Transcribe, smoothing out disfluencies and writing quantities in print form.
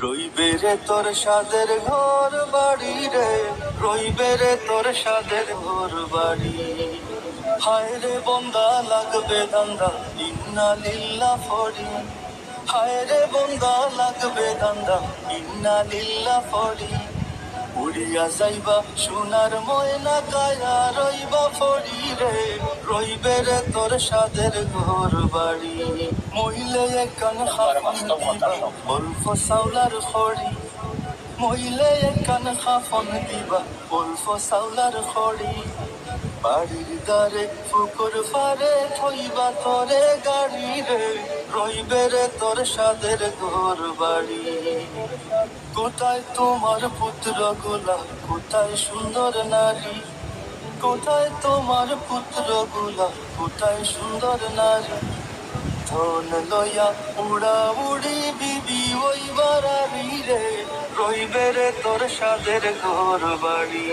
রইবে রে তোর সাদের ঘর বাড়ি রে, রইবে রে তোর সাদের ঘর বাড়ি। হায় রে বন্দা লাগবে দান্দা, ইন্না লিল্লাহ পড়ি। হায় রে বন্দা লাগবে দান্দা, ইন্না লিল্লাহ পড়ি। উড়িয়া যাইবা সোনার ময়না কায়া রইবা পড়ি রে, রইবে রে তোর সাদের ঘর বাড়ি। মহিলে কান খাফন দিবা অল্প চাউলার খড়ি, মহিলে কান খাফন দিবা অল্প চাউলার খড়ি। বাড়ির দ্বারে পুকুর পারে থইবা তোরে গাড়ি রে, রইবে রে তোর সাদের ঘর বাড়ি। কোথায় তোমার পুত্র গুলা, কোথায় সুন্দর নারী? কোথায় তোমার পুত্র গুলা, কোথায় সুন্দর নারী? ধন লয়া উড়া উড়ি বিবি ওই বাড়ি রে, রইবে রে তোর সাদের ঘর বাড়ি।